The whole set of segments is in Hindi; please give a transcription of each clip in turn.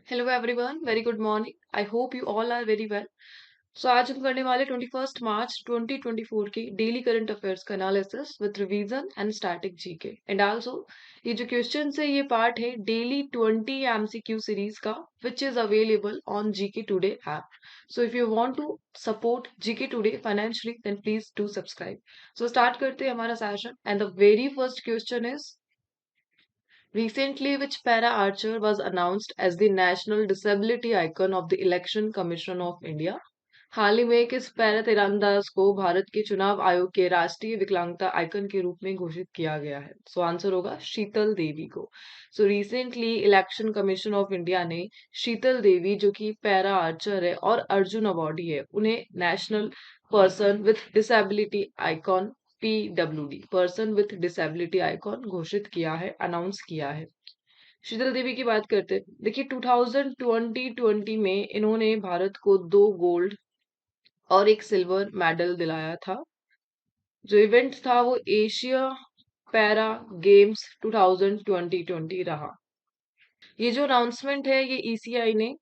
Hello everyone, very good morning. I hope you all are very well. So आज हम करने वाले 21 मार्च 2024 की डेली करंट अफेयर्स का analysis with revision and static GK and also ये जो क्वेश्चन है ये पार्ट है डेली 20 एमसीक्यू सीरीज का which is available on GK Today app. So if you want to support GK Today financially then please do subscribe. So start करते हैं हमारा session and the very first question is recently, which para archer was announced as the national disability icon of the Election Commission of India? हाल ही में किस पैरा तीरंदाज को भारत के चुनाव आयोग के राष्ट्रीय विकलांगता आइकन के रूप में घोषित किया गया है? सो आंसर होगा शीतल देवी को। So recently election commission of India ने शीतल देवी जो कि पैरा आर्चर है और अर्जुन अवार्डी है उन्हें national person with disability icon PWD person with disability icon घोषित किया है, अनाउंस किया है। शीतल देवी की बात करते हैं। देखिए 2020 में इन्होंने भारत को 2 गोल्ड और एक सिल्वर मेडल दिलाया था। जो इवेंट था वो एशिया पैरा गेम्स 2020 रहा। ये जो अनाउंसमेंट है ये ECI ने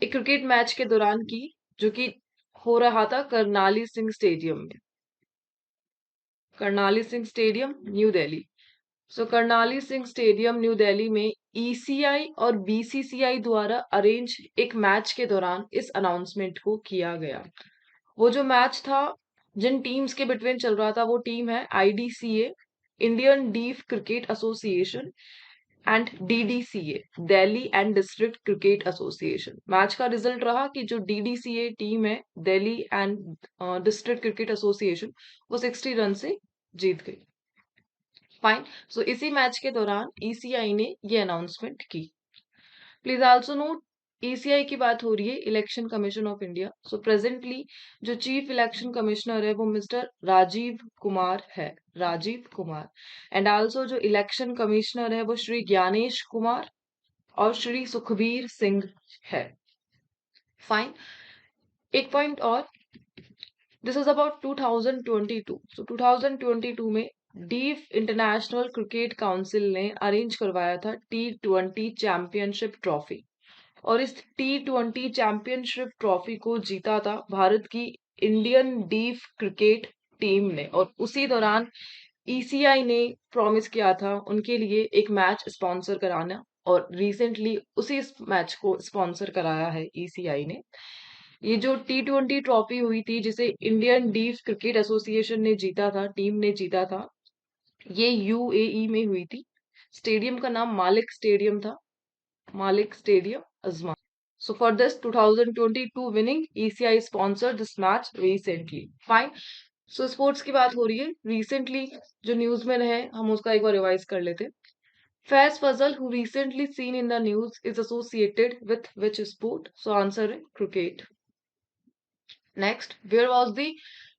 एक क्रिकेट मैच के दौरान की, जो कि हो रहा था करनाली सिंह स्टेडियम में। Karnail Singh stadium New Delhi. So Karnail Singh stadium New Delhi में ECI और BCCI द्वारा अरेंज एक मैच के दौरान इस अनाउंसमेंट को किया गया। वो जो मैच था जिन टीम्स के बिटवीन चल रहा था वो टीम है IDCA Indian deaf cricket association and DDCA Delhi and district cricket association. Match का रिजल्ट रहा कि जो DDCA टीम है Delhi and district cricket association वो 60 रन से जीत गई। फाइन। सो इसी मैच के दौरान ECI ने ये अनाउंसमेंट की। प्लीज आल्सो नोट ECI की बात हो रही है, election commission of India. So presently जो चीफ इलेक्शन कमिश्नर है वो मिस्टर राजीव कुमार है, राजीव कुमार। एंड आल्सो जो इलेक्शन कमिश्नर है वो श्री ज्ञानेश कुमार और श्री सुखबीर सिंह है। फाइन। एक पॉइंट और, दिस इज अबाउट 2022। सो 2022 में डीफ इंटरनेशनल क्रिकेट काउंसिल ने अरेंज करवाया था T20 चैंपियनशिप ट्रॉफी, और इस T20 चैंपियनशिप ट्रॉफी को जीता था भारत की इंडियन डीफ क्रिकेट टीम ने। और उसी दौरान ECI ने प्रॉमिस किया था उनके लिए एक मैच स्पॉन्सर कराना, और रिसेंटली उसी मैच को स्पॉन्सर कराया है ECI ने। ये जो T20 ट्रॉफी हुई थी जिसे इंडियन डीफ क्रिकेट एसोसिएशन ने जीता था, टीम ने जीता था, ये UAE में हुई थी। स्टेडियम का नाम मालिक स्टेडियम था, मालिक stadium Ajman. So for this 2022 winning, ECI sponsored this match recently. Fine. So sports की बात हो रही है। रिसेंटली जो न्यूज में रहे हम उसका एक बार रिवाइज कर लेते हैं। फैज फजल who recently seen in the news is associated with which sport? So answer है cricket. Next, where was the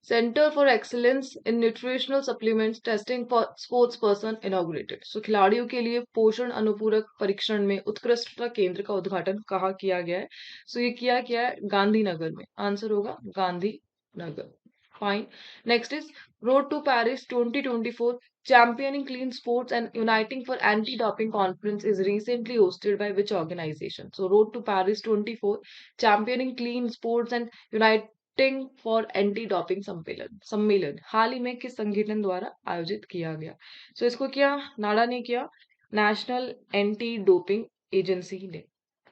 Center for Excellence in Nutritional Supplements Testing for Sports Person inaugurated? So खिलाड़ियों के लिए पोषण अनुपूरक परीक्षण में उत्कृष्टता केंद्र का उद्घाटन कहाँ किया गया है? सो ये किया गया है गांधीनगर में। आंसर होगा Gandhinagar. Fine. Next is Road to Paris 2024 Championing Clean Sports and Uniting for Anti-Doping Conference is recently hosted by which organization? So Road to Paris 24 Championing Clean Sports and Uniting for Anti-Doping सम्मेलन हाल ही में किस संगठन द्वारा आयोजित किया गया? सो इसको किया नाडा ने किया, नेशनल एंटी डोपिंग एजेंसी ने।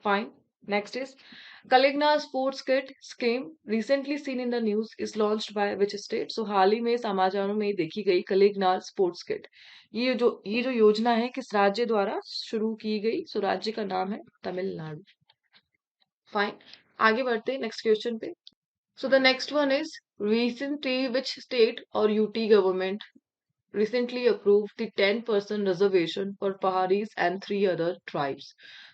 Fine. Next is Kaligna Sports Kit scheme recently seen in the news is launched by which state? So हाल ही में समाचारों में देखी गई Kaligna Sports Kit, ये जो योजना है किस राज्य द्वारा शुरू की गई? सो राज्य का नाम है तमिलनाडु। फाइन। आगे बढ़ते हैं नेक्स्ट क्वेश्चन पे। So the next one is recently which state or UT government recently approved the 10% reservation for Paharis and 3 other tribes.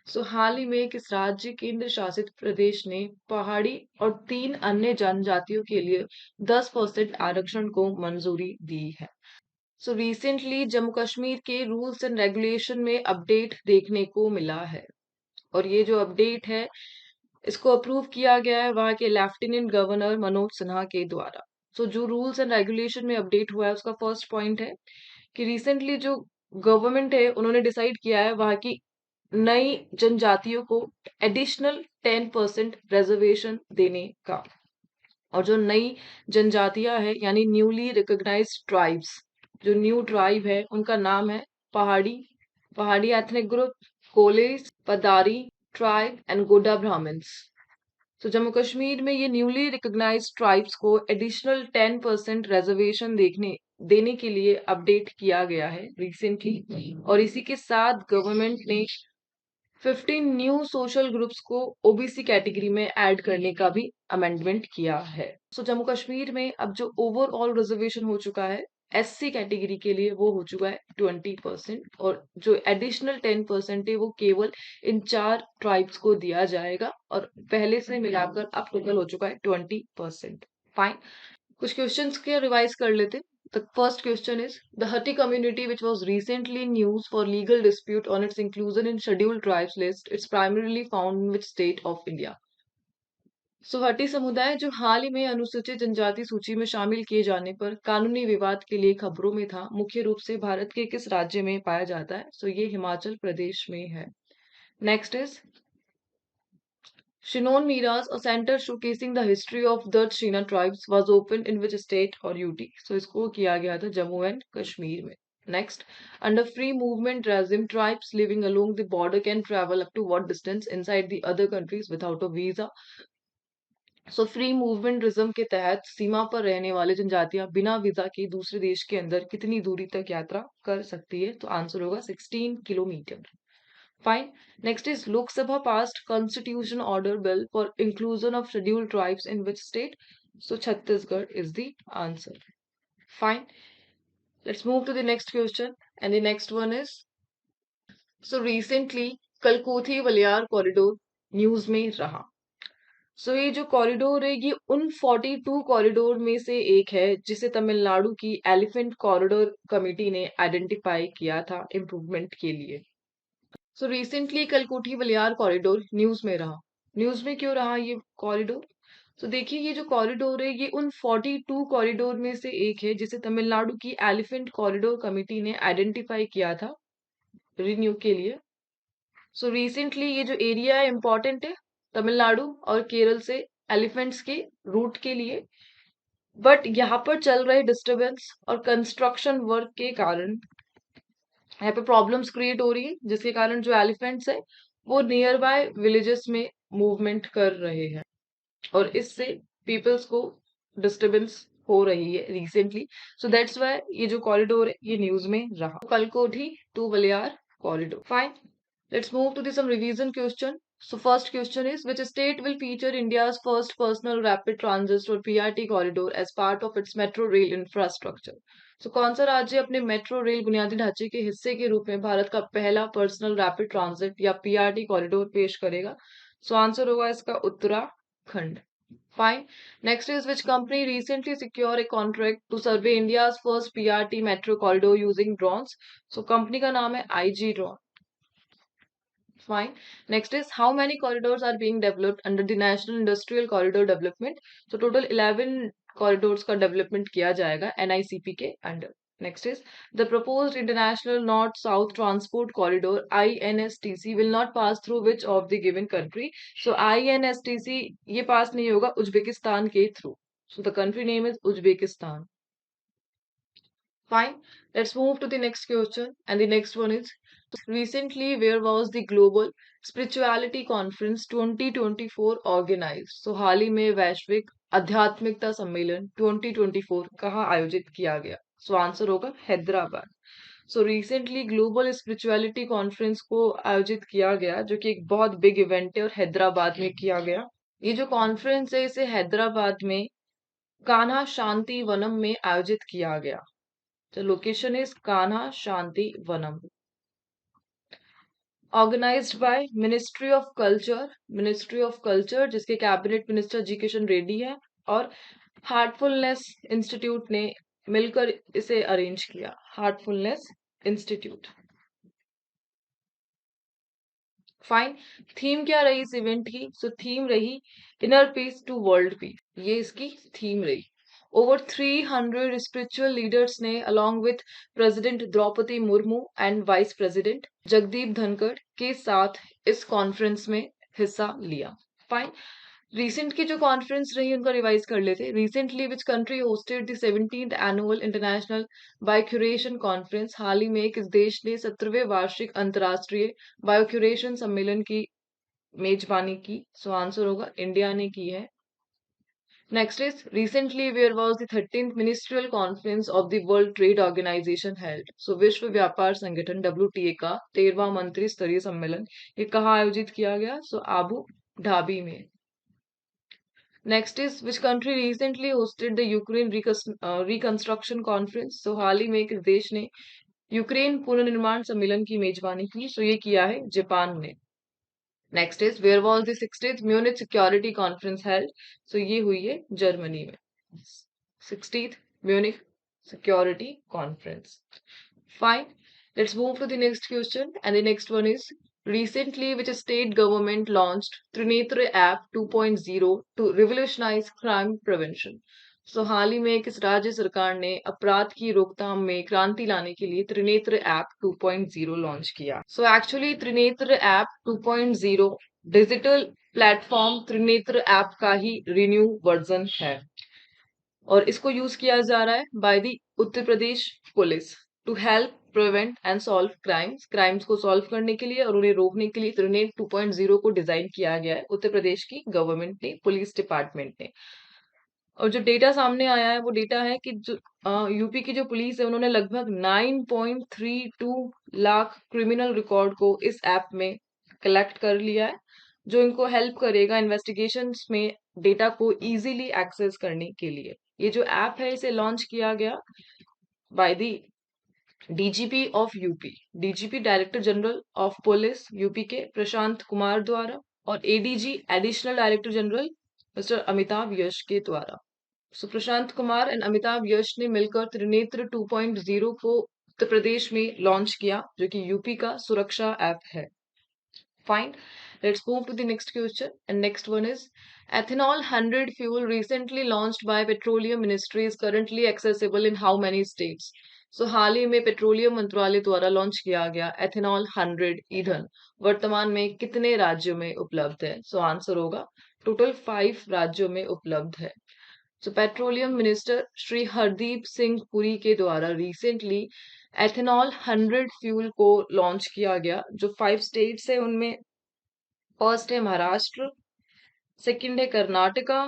So हाल ही में किस राज्य केंद्र शासित प्रदेश ने पहाड़ी और 3 अन्य जनजातियों के लिए 10% आरक्षण को मंजूरी दी है? सो रिसेंटली जम्मू कश्मीर के रूल्स एंड रेगुलेशन में अपडेट देखने को मिला है, और ये जो अपडेट है इसको अप्रूव किया गया है वहां के लेफ्टिनेंट गवर्नर मनोज सिन्हा के द्वारा। सो जो रूल्स एंड रेगुलेशन में अपडेट हुआ है उसका फर्स्ट पॉइंट है कि रिसेंटली जो गवर्नमेंट है उन्होंने डिसाइड किया है वहां की नई जनजातियों को एडिशनल 10% रिजर्वेशन देने का। और जो नई जनजातियां हैं यानी न्यूली रिकॉग्नाइज्ड ट्राइब्स, जो न्यू ट्राइब है उनका नाम है पहाड़ी, पहाड़ी एथनिक ग्रुप, कोलेस, पदारी ट्राइब एंड गोडा ब्राह्मण्स। तो जम्मू कश्मीर में ये न्यूली रिकॉग्नाइज्ड ट्राइब्स को एडिशनल 10% रिजर्वेशन देखने देने के लिए अपडेट किया गया है रिसेंटली। और इसी के साथ गवर्नमेंट ने 15 न्यू सोशल ग्रुप्स को ओबीसी कैटेगरी में ऐड करने का भी अमेंडमेंट किया है। सो जम्मू कश्मीर में अब जो ओवरऑल रिजर्वेशन हो चुका है एससी कैटेगरी के लिए वो हो चुका है 20%, और जो एडिशनल 10% है वो केवल इन 4 ट्राइब्स को दिया जाएगा, और पहले से मिलाकर अब टोटल हो चुका है 20%। फाइन, कुछ क्वेश्चंस के रिवाइज कर लेते हैं। The first question is the Hatti community, which was recently in news for legal dispute on its inclusion in scheduled tribes list, it's primarily found in which state of India? सो हट्टी समुदाय जो हाल ही में अनुसूचित जनजाति सूची में शामिल किए जाने पर कानूनी विवाद के लिए खबरों में था, मुख्य रूप से भारत के किस राज्य में पाया जाता है? सो ये हिमाचल प्रदेश में है। Next is Shimon Miras, a center showcasing the history of the Shina tribes, was opened in which state or UT? So इसको किया गया था जम्मू एंड कश्मीर में। Next, under free movement regime, tribes living along the border can travel up to what distance inside the other countries without a visa? So free movement rhythm के तहत सीमा पर रहने वाले जनजातियां बिना वीजा के दूसरे देश के अंदर कितनी दूरी तक यात्रा कर सकती है? तो आंसर होगा 16 kilometre. Fine. Next is Lok Sabha passed Constitution Order Bill for inclusion of scheduled tribes in which state? So Chhattisgarh is the answer. Fine. Let's move to the next question. And the next one is, so recently Kalkothi Valyar corridor news में रहा। सो ये जो कॉरिडोर है ये उन 42 कॉरिडोर में से एक है जिसे तमिलनाडु की एलिफेंट कॉरिडोर कमेटी ने आइडेंटिफाई किया था इम्प्रूवमेंट के लिए। So recently Kalkothi Baliyar corridor news में रहा। न्यूज में क्यों रहा ये कॉरिडोर? तो देखिए ये जो कॉरिडोर है ये उन 42 कॉरिडोर में से एक है जिसे तमिलनाडु की एलिफेंट कॉरिडोर कमेटी ने आइडेंटिफाई किया था रिन्यू के लिए। सो रिसेंटली ये जो एरिया है इम्पोर्टेंट है तमिलनाडु और केरल से एलिफेंट्स के रूट के लिए, बट यहाँ पर चल रहे डिस्टरबेंस और कंस्ट्रक्शन वर्क के कारण यहाँ पे प्रॉब्लम्स क्रिएट हो रही है, जिसके कारण जो एलिफेंट्स है वो नियर बाय विलेजेस में मूवमेंट कर रहे हैं, और इससे पीपल्स को डिस्टरबेंस हो रही है रिसेंटली। सो दैट्स वाई ये जो कॉरिडोर है ये न्यूज में रहा, Kalkothi to Baliyar corridor. Fine, let's move to the some revision question. So first question is, which state will feature India's first personal rapid transit or PRT corridor as part of its metro rail infrastructure? So कौन सा राज्य अपने मेट्रो रेल बुनियादी ढांचे के हिस्से के रूप में भारत का पहला पर्सनल रैपिड ट्रांजिट या पीआरटी कॉरिडोर पेश करेगा? सो आंसर होगा इसका Uttarakhand. Fine. Next is, which company recently secured a contract to survey India's first PRT metro corridor using drones? So company का नाम है IG Drone. Fine. Next is, how many corridors are being developed under the National Industrial Corridor Development? So total 11 corridors का development किया जाएगा NICP के under. Next is, the proposed International North-South Transport Corridor INSTC will not pass through which of the given country? So INSTC ये pass नहीं होगा उज्बेकिस्तान के through. So the country name is Uzbekistan. Fine. Let's move to the next question. And the next one is, recently, where was the Global Spirituality Conference 2024 organized? So हाल ही में वैश्विक आध्यात्मिकता सम्मेलन 2024 कहाँ आयोजित किया गया? सो आंसर होगा Hyderabad. So recently global spirituality conference को आयोजित किया गया, जो कि एक बहुत बिग इवेंट है और हैदराबाद में किया गया। ये जो कॉन्फ्रेंस है इसे हैदराबाद में कान्हा शांति वनम में आयोजित किया गया। The location is Kanha Shanti Vanam. Organized by Ministry of Culture जिसके कैबिनेट मिनिस्टर जी किशन रेड्डी है, और हार्टफुलनेस इंस्टीट्यूट ने मिलकर इसे अरेंज किया। Heartfulness institute. फाइन, थीम क्या रही इस इवेंट की? सो थीम रही inner peace to world peace, ये इसकी थीम रही। Over 300 spiritual leaders ने along with President Draupadi Murmu and Vice President Jagdeep Dhankhar के साथ इस कॉन्फ्रेंस में हिस्सा लिया. फाइन. रिसेंट की जो कॉन्फ्रेंस रही उनका रिवाइज कर लेते. Recently which country hosted the 17th annual international biocuration conference. हाल ही में किस देश ने 17वें वार्षिक अंतर्राष्ट्रीय बायोक्यूरेशन सम्मेलन की मेजबानी की? सो आंसर होगा इंडिया ने की है. Next is recently where was the 13th ministerial conference of the World Trade Organization held? So विश्व व्यापार संगठन WTA का 13वां मंत्री स्तरीय सम्मेलन ये कहाँ आयोजित किया गया? So आबू धाबी में. Next is which country recently hosted the Ukraine reconstruction conference? So हाल ही में किस देश ने यूक्रेन पुनर्निर्माण सम्मेलन की मेजबानी की? So ये किया है जापान ने. Next is where was the 60th Munich security conference held? So ये हुई है जर्मनी में. 60th Munich security conference. Fine. Let's move to the next question, and the next one is recently which state government launched Trinetra app 2.0 to revolutionize crime prevention? So हाल ही में किस राज्य सरकार ने अपराध की रोकथाम में क्रांति लाने के लिए त्रिनेत्र ऐप 2.0 लॉन्च किया? So actually Trinetra app 2.0 digital platform Trinetra app का ही रिन्यू वर्जन है और इसको यूज किया जा रहा है by the Uttar Pradesh police to help prevent and solve crimes को सॉल्व करने के लिए और उन्हें रोकने के लिए त्रिनेट 2.0 को डिजाइन किया गया है उत्तर प्रदेश की गवर्नमेंट ने, पुलिस डिपार्टमेंट ने. और जो डेटा सामने आया है वो डेटा है कि जो यूपी की जो पुलिस है उन्होंने लगभग 9.32 लाख क्रिमिनल रिकॉर्ड को इस ऐप में कलेक्ट कर लिया है जो इनको हेल्प करेगा इन्वेस्टिगेशंस में डेटा को इजीली एक्सेस करने के लिए. ये जो ऐप है इसे लॉन्च किया गया by the DGP of UP, DGP director general of police UP के प्रशांत कुमार द्वारा और ADG additional director general mister Amitabh Yash के द्वारा. सो प्रशांत कुमार एंड अमिताभ यश ने मिलकर त्रिनेत्र 2.0 को उत्तर प्रदेश में लॉन्च किया जो कि यूपी का सुरक्षा ऐप है. Fine. Let's move to the next question, and next one is ethanol 100 fuel recently launched by petroleum ministry is currently accessible in how many states? So हाल ही में पेट्रोलियम मंत्रालय द्वारा लॉन्च किया गया एथेनॉल 100 ईंधन वर्तमान में कितने राज्यों में उपलब्ध है? सो आंसर होगा टोटल 5 राज्यों में उपलब्ध है. सो पेट्रोलियम मिनिस्टर श्री हरदीप सिंह पुरी के द्वारा रिसेंटली एथेनॉल 100 फ्यूल को लॉन्च किया गया जो 5 स्टेट्स है उनमें फर्स्ट है महाराष्ट्र, सेकंड है कर्नाटका,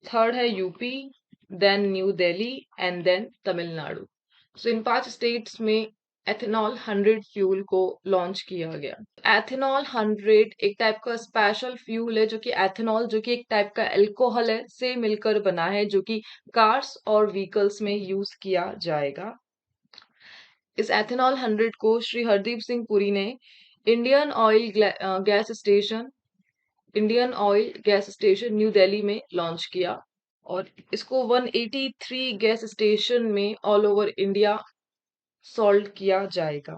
थर्ड है UP, then New Delhi and then Tamil Nadu. So in 5 states में एथेनॉल 100 फ्यूल को लॉन्च किया गया. एथेनॉल 100 एक टाइप का स्पेशल फ्यूल है जो कि एथेनॉल जो कि एक टाइप का अल्कोहल है से मिलकर बना है जो कि कार्स और व्हीकल्स में यूज किया जाएगा. इस एथेनॉल 100 को श्री हरदीप सिंह पुरी ने Indian oil gas station new Delhi में लॉन्च किया और इसको 183 गैस स्टेशन में ऑल ओवर इंडिया सोल्ड किया जाएगा.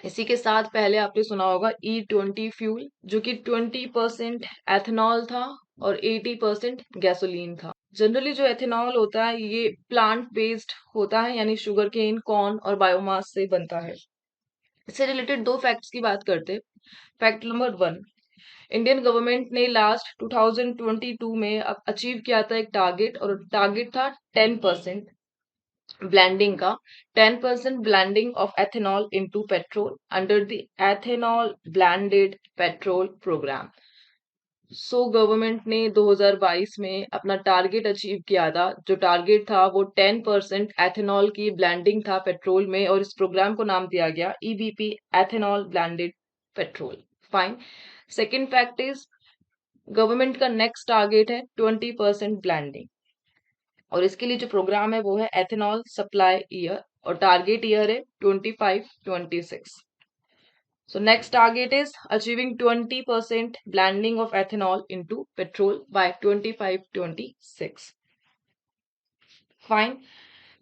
इसी के साथ पहले आपने सुना होगा E20 फ्यूल जो कि 20% एथेनॉल था और 80% गैसोलीन था. जनरली जो एथेनॉल होता है ये प्लांट बेस्ड होता है यानी शुगर केन, कॉर्न और बायोमास से बनता है. इससे रिलेटेड 2 फैक्ट्स की बात करते. फैक्ट नंबर 1, इंडियन गवर्नमेंट ने लास्ट 2022 में अचीव किया था एक टारगेट और टारगेट था 10% ब्लेंडिंग का, 10% blending of ethanol into petrol under the ethanol blended petrol programme. So government ने 2022 में अपना टारगेट अचीव किया था. जो टारगेट था वो 10% एथेनॉल की ब्लेंडिंग था पेट्रोल में और इस प्रोग्राम को नाम दिया गया EBP, ethanol blended petrol. Fine. Second fact is government का नेक्स्ट टारगेट है 20% ब्लेंडिंग और इसके लिए जो प्रोग्राम है वो है एथेनॉल सप्लाई ईयर और टारगेट ईयर है 25-26. So next target is achieving 20% blending of ethanol into petrol by 25-26. Fine.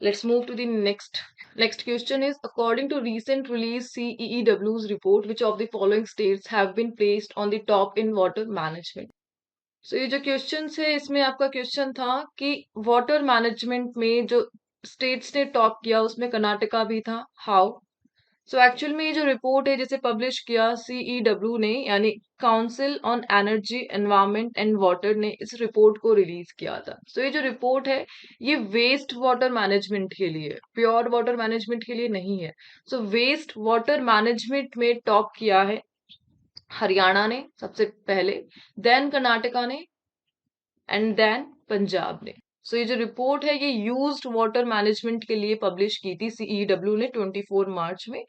Let's move to the next. Next question is according to recent release CEEW's report, which of the following states have been placed on the top in water management? सो ये जो क्वेश्चन है इसमें आपका क्वेश्चन था कि वाटर मैनेजमेंट में जो स्टेट्स ने टॉप किया उसमें कर्नाटका भी था, हाउ? सो एक्चुअल में ये जो रिपोर्ट है जिसे पब्लिश किया सीईडब्ल्यू ने यानी council on energy environment and water ने इस रिपोर्ट को रिलीज किया था। सो ये जो रिपोर्ट है ये वेस्ट वाटर मैनेजमेंट के लिए, प्योर वाटर मैनेजमेंट के लिए नहीं है। सो वेस्ट वाटर मैनेजमेंट में टॉप किया है हरियाणा ने सबसे पहले, देन कर्नाटका ने एंड देन पंजाब ने। सो ये जो रिपोर्ट है ये यूज्ड वाटर मैनेजमेंट के लिए पब्लिश की थी सीईडब्ल्यू ने 24 मार्च में।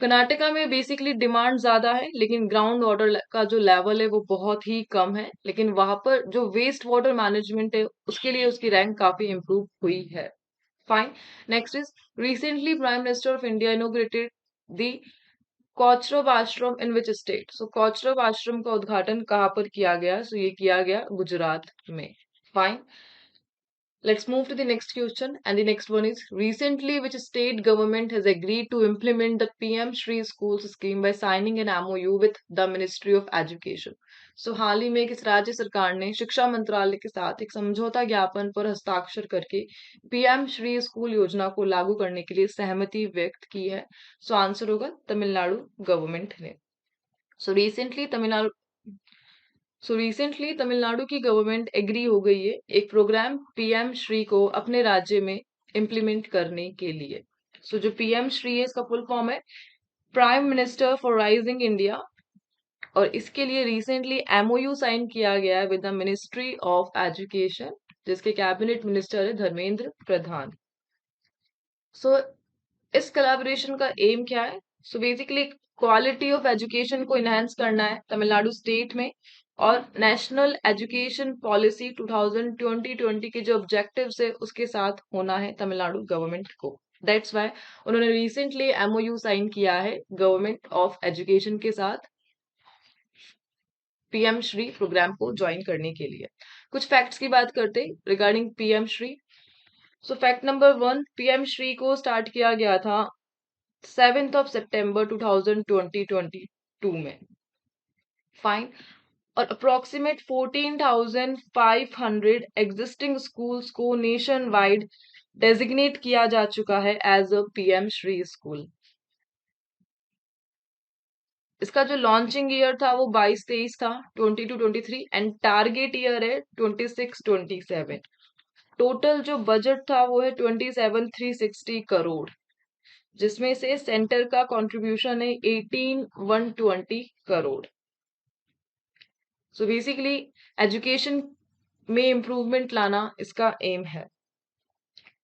कर्नाटका में बेसिकली डिमांड ज्यादा है लेकिन ग्राउंड वाटर का जो लेवल है वो बहुत ही कम है, लेकिन वहां पर जो वेस्ट वाटर मैनेजमेंट है उसके लिए उसकी रैंक काफी इंप्रूव हुई है। Fine. Next is recently prime minister of India inaugurated the Kochrab ashram in which state? सो कॉचरब आश्रम का उद्घाटन कहाँ पर किया गया? सो ये किया गया गुजरात में। Fine. Let's move to the next question. And the next one is recently which state government has agreed to implement the PM Shri Schools scheme by signing an MOU with the Ministry of Education. So हाल ही में किस राज्य सरकार ने शिक्षा मंत्रालय के साथ एक समझौता ज्ञापन पर हस्ताक्षर करके पीएम श्री स्कूल योजना को लागू करने के लिए सहमति व्यक्त की है? सो आंसर होगा तमिलनाडु गवर्नमेंट ने। सो रिसेंटली तमिलनाडु की गवर्नमेंट एग्री हो गई है एक प्रोग्राम पीएम श्री को अपने राज्य में इम्प्लीमेंट करने के लिए। सो जो पीएम श्री है इसका फुल फॉर्म है prime minister for rising India, और इसके लिए रिसेंटली एमओयू साइन किया गया है with the ministry of education, जिसके कैबिनेट मिनिस्टर है धर्मेंद्र प्रधान। सो इस कोलैबोरेशन का एम क्या है? So basically quality of education को इनहेंस करना है तमिलनाडु स्टेट में, और नेशनल एजुकेशन पॉलिसी 2020 के जो ऑब्जेक्टिव्स है उसके साथ होना है तमिलनाडु गवर्नमेंट को। दैट्स वाई उन्होंने रिसेंटली एमओयू साइन किया है गवर्नमेंट ऑफ एजुकेशन के साथ पीएम श्री प्रोग्राम को ज्वाइन करने के लिए। कुछ फैक्ट्स की बात करते रिगार्डिंग पीएम श्री। सो फैक्ट नंबर 1, पीएम श्री को स्टार्ट किया गया था 7th of September 2022 में। फाइन। और अप्रोक्सीमेट 14,500 एग्जिस्टिंग स्कूल्स को नेशन वाइड डेजिग्नेट किया जा चुका है as a PM Shri school. इसका जो लॉन्चिंग ईयर था वो 22-23 था, 22-23, एंड टारगेट ईयर है 26-27। टोटल जो बजट था वो है 27,360 करोड़, जिसमें से सेंटर का कंट्रीब्यूशन है 18,120 करोड़। सो बेसिकली एजुकेशन में इम्प्रूवमेंट लाना इसका एम है।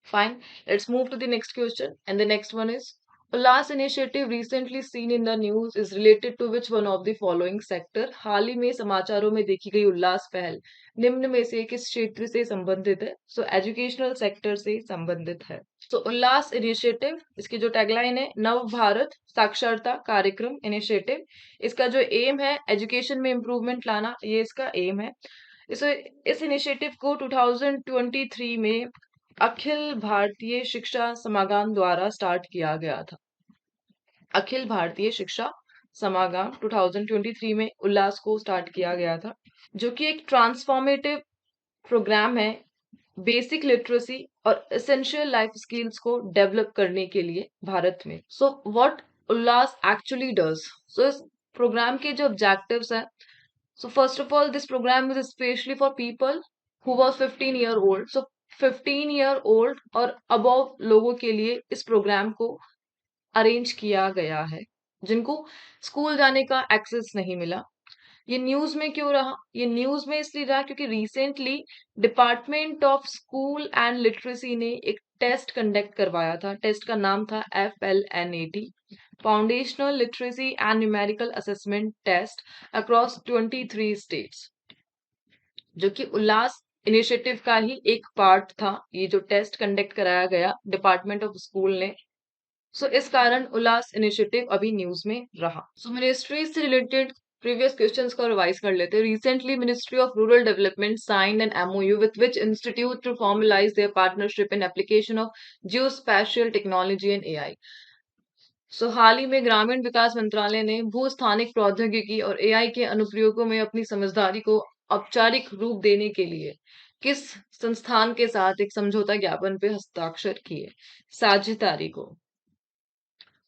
Fine. Let's move to the next question and the next one is Ullas initiative recently seen in the news is related to which one of the following sector? हाल ही में समाचारों में देखी गई उल्लास पहल निम्न में से किस क्षेत्र से संबंधित है? सो एजुकेशनल सेक्टर से संबंधित है। सो उल्लास इनिशिएटिव, इसकी जो टैगलाइन है नव भारत साक्षरता कार्यक्रम इनिशिएटिव, इसका जो एम है एजुकेशन में इम्प्रूवमेंट लाना, ये इसका एम है। इस इनिशिएटिव को 2023 में अखिल भारतीय शिक्षा समागम द्वारा स्टार्ट किया गया था। अखिल भारतीय शिक्षा समागम 2023 में उल्लास को स्टार्ट किया गया था, जो कि एक ट्रांसफॉर्मेटिव प्रोग्राम है बेसिक लिटरेसी और एसेंशियल लाइफ स्किल्स को डेवलप करने के लिए भारत में। So what Ullas actually does? So इस प्रोग्राम के जो ऑब्जेक्टिव्स हैं, so first of all this program is specially for people who was 15 year old. So 15 year old और अबव लोगों के लिए इस प्रोग्राम को अरेंज किया गया है जिनको स्कूल जाने का एक्सेस नहीं मिला। ये न्यूज में क्यों रहा? ये न्यूज में इसलिए रहा क्योंकि recently department of school and literacy ने एक टेस्ट कंडक्ट करवाया था। टेस्ट का नाम था FLNAT, foundational literacy and numerical assessment test across 23 states, जो कि उल्लास इनिशिएटिव का ही एक पार्ट था। ये जो टेस्ट कंडक्ट कराया गया डिपार्टमेंट ऑफ स्कूल ने, सो इस कारण उल्लास इनिशिएटिव अभी न्यूज में रहा। सो मिनिस्ट्री से रिलेटेड प्रीवियस क्वेश्चंस को रिवाइज कर लेते हैं। Recently ministry of rural development signed an MOU with which institute to formalize their partnership in application of geospatial technology and AI। So हाल ही में ग्रामीण विकास मंत्रालय ने भू स्थानिक प्रौद्योगिकी और AI के अनुप्रयोगों में अपनी समझदारी को औपचारिक रूप देने के लिए किस संस्थान के साथ एक समझौता ज्ञापन पे हस्ताक्षर किए? साझेदारी को।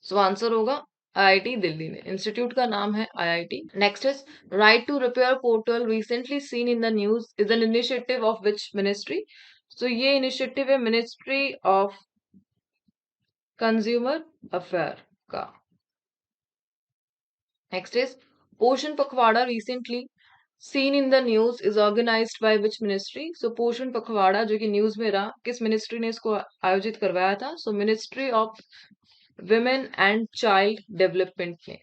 सो आंसर होगा आईआईटी दिल्ली ने। इंस्टीट्यूट का नाम है IIT. Next is right to repair portal recently seen in the news is an initiative of which ministry? So ये इनिशिएटिव है मिनिस्ट्री ऑफ कंज्यूमर अफेयर का। Next is Poshan Pakhwada recently seen in the news is organized by which ministry? So Poshan Pakhwada जो कि न्यूज में रहा, किस मिनिस्ट्री ने इसको आयोजित करवाया था? सो ministry of women and child development ने।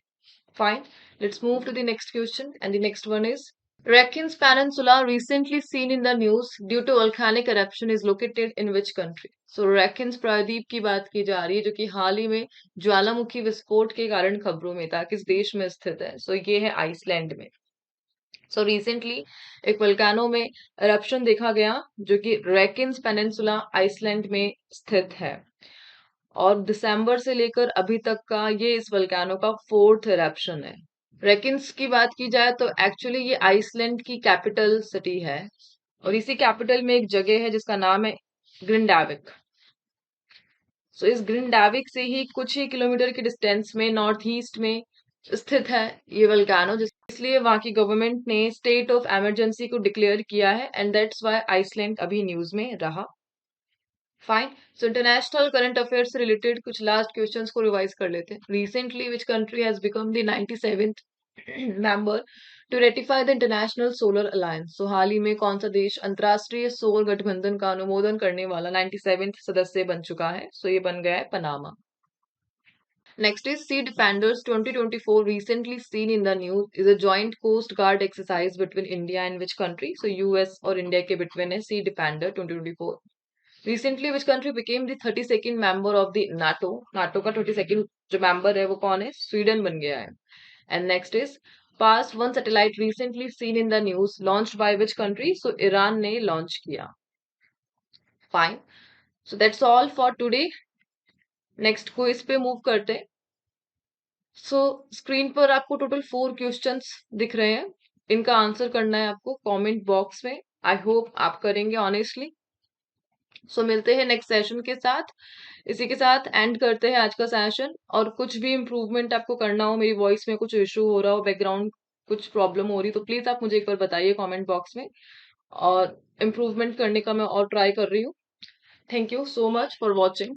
Fine. Let's move to the next question. And the next one is Rakhines Peninsula recently seen in the news due to volcanic eruption is located in which country? So Rakhines प्रायद्वीप की बात की जा रही है जो कि हाल ही में ज्वालामुखी विस्फोट के कारण खबरों में था। किस देश में स्थित है? So ये है आइसलैंड में। So recently एक वल्कानो में eruption देखा गया जो कि Rakhines Peninsula आइसलैंड में स्थित है और दिसंबर से लेकर अभी तक का ये इस वल्कानो का 4th इरप्शन है। रेकिन्स की बात की जाए तो एक्चुअली ये आइसलैंड की कैपिटल सिटी है और इसी कैपिटल में एक जगह है जिसका नाम है ग्रिंडाविक। सो इस ग्रिंडाविक से ही कुछ ही किलोमीटर की डिस्टेंस में नॉर्थ ईस्ट में स्थित है ये वल्कानो, इसलिए वहां की गवर्नमेंट ने स्टेट ऑफ इमरजेंसी को डिक्लेयर किया है एंड दैट्स व्हाई आइसलैंड अभी न्यूज में रहा। Fine. So international current affair से रिलेटेड कुछ लास्ट क्वेश्चंस को रिवाइज कर लेते हैं। Recently which country has become the 97th member to ratify the international solar alliance? So हाल ही में कौन सा देश अंतरराष्ट्रीय सौर गठबंधन का अनुमोदन करने वाला 97th सदस्य बन चुका है? सो ये बन गया है Panama. Next is Sea Defenders 2024 recently seen in the news is a joint coast guard exercise between India and which country? So US और इंडिया के between है Sea Defender 2024। Recently, which country became the 32nd member of the NATO? NATO का 32nd जो member है वो कौन है? स्वीडन बन गया है। And next is Pars one satellite recently seen in the news launched by which country? So Iran ने launch किया। Fine. So that's all for today. Next quiz पे move करते हैं। So स्क्रीन पर आपको टोटल 4 क्वेश्चंस दिख रहे हैं। इनका आंसर करना है आपको कमेंट बॉक्स में। आई होप आप करेंगे ऑनेस्टली। सो मिलते हैं नेक्स्ट सेशन के साथ। इसी के साथ एंड करते हैं आज का सेशन। और कुछ भी इम्प्रूवमेंट आपको करना हो, मेरी वॉइस में कुछ इशू हो रहा हो, बैकग्राउंड कुछ प्रॉब्लम हो रही, तो प्लीज आप मुझे एक बार बताइए कमेंट बॉक्स में और इम्प्रूवमेंट करने का मैं और ट्राई कर रही हूँ। Thank you so much for watching.